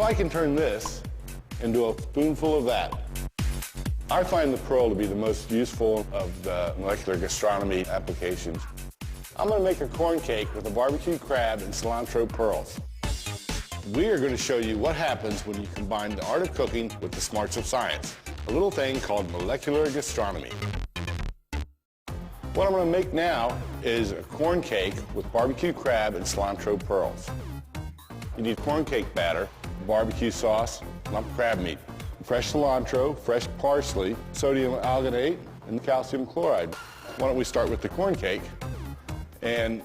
So I can turn this into a spoonful of that. I find the pearl to be the most useful of the molecular gastronomy applications. I'm going to make a corn cake with a barbecued crab and cilantro pearls. We are going to show you what happens when you combine the art of cooking with the smarts of science, a little thing called molecular gastronomy. What I'm going to make now is a corn cake with barbecued crab and cilantro pearls. You need corn cake batter, barbecue sauce, lump crab meat, fresh cilantro, fresh parsley, sodium alginate, and calcium chloride. Why don't we start with the corn cake and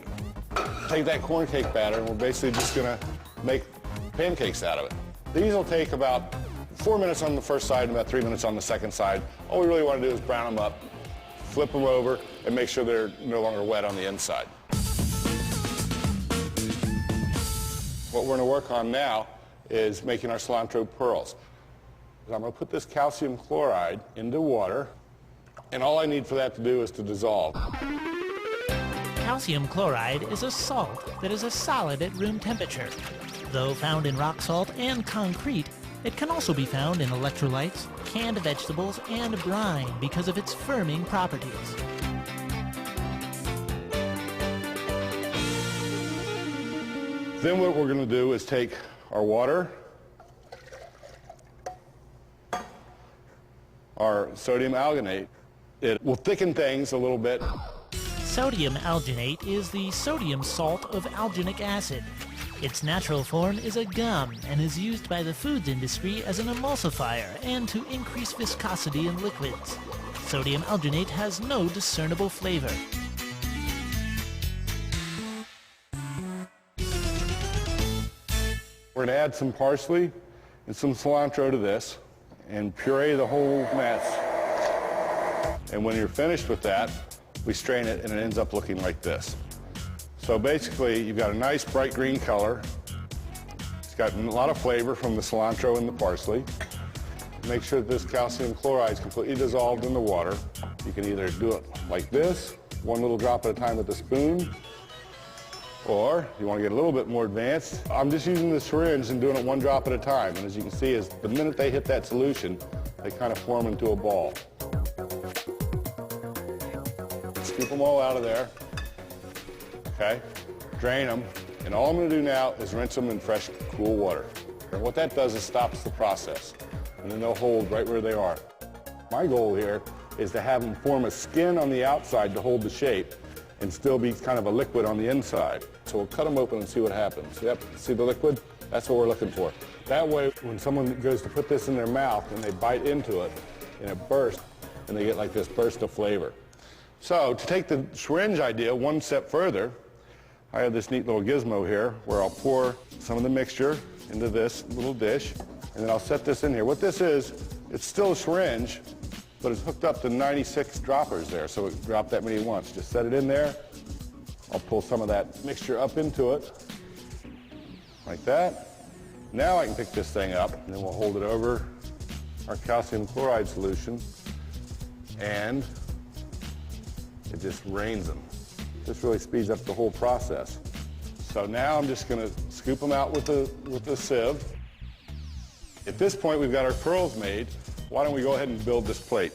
take that corn cake batter, and we're basically just going to make pancakes out of it. These will take about 4 minutes on the first side and about 3 minutes on the second side. All we really want to do is brown them up, flip them over, and make sure they're no longer wet on the inside. What we're going to work on now is making our cilantro pearls. I'm going to put this calcium chloride into water, and all I need for that to do is to dissolve. Calcium chloride is a salt that is a solid at room temperature. Though found in rock salt and concrete, it can also be found in electrolytes, canned vegetables, and brine because of its firming properties. Then what we're going to do is take our water, our sodium alginate. It will thicken things a little bit. Sodium alginate is the sodium salt of alginic acid. Its natural form is a gum and is used by the foods industry as an emulsifier and to increase viscosity in liquids. Sodium alginate has no discernible flavor. We're going to add some parsley and some cilantro to this and puree the whole mess. And when you're finished with that, we strain it and it ends up looking like this. So basically, you've got a nice bright green color. It's got a lot of flavor from the cilantro and the parsley. Make sure that this calcium chloride is completely dissolved in the water. You can either do it like this, one little drop at a time with a spoon, or you want to get a little bit more advanced. I'm just using the syringe and doing it one drop at a time. And as you can see, is the minute they hit that solution, they kind of form into a ball. Scoop them all out of there. Okay, drain them, and all I'm going to do now is rinse them in fresh, cool water. And what that does is stops the process, and then they'll hold right where they are. My goal here is to have them form a skin on the outside to hold the shape and still be kind of a liquid on the inside. So we'll cut them open and see what happens. Yep, see the liquid? That's what we're looking for. That way, when someone goes to put this in their mouth and they bite into it, and it bursts, and they get like this burst of flavor. So to take the syringe idea one step further, I have this neat little gizmo here where I'll pour some of the mixture into this little dish, and then I'll set this in here. What this is, it's still a syringe, but it's hooked up to 96 droppers there, so it drop that many at once. Just set it in there. I'll pull some of that mixture up into it, like that. Now I can pick this thing up, and then we'll hold it over our calcium chloride solution, and it just rains them. This really speeds up the whole process. So now I'm just going to scoop them out with the sieve. At this point, we've got our pearls made. Why don't we go ahead and build this plate?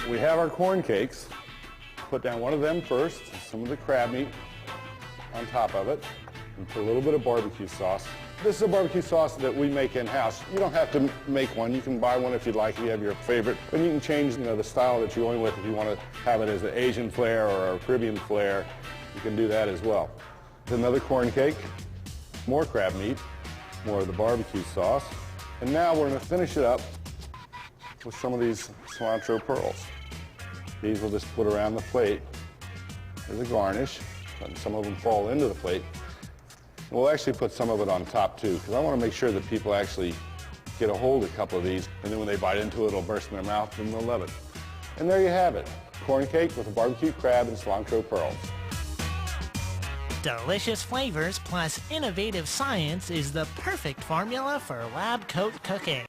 We have our corn cakes. Put down one of them first, some of the crab meat on top of it, and put a little bit of barbecue sauce. This is a barbecue sauce that we make in-house. You don't have to make one. You can buy one if you'd like, if you have your favorite. But you can change, the style that you're going with. If you want to have it as an Asian flair or a Caribbean flair, you can do that as well. Another corn cake, more crab meat, more of the barbecue sauce. And now we're going to finish it up with some of these cilantro pearls. These we'll just put around the plate as a garnish, and some of them fall into the plate. We'll actually put some of it on top too, because I want to make sure that people actually get a hold of a couple of these, and then when they bite into it, it'll burst in their mouth and they'll love it. And there you have it, corn cake with a barbecued crab and cilantro pearls. Delicious flavors plus innovative science is the perfect formula for lab coat cooking.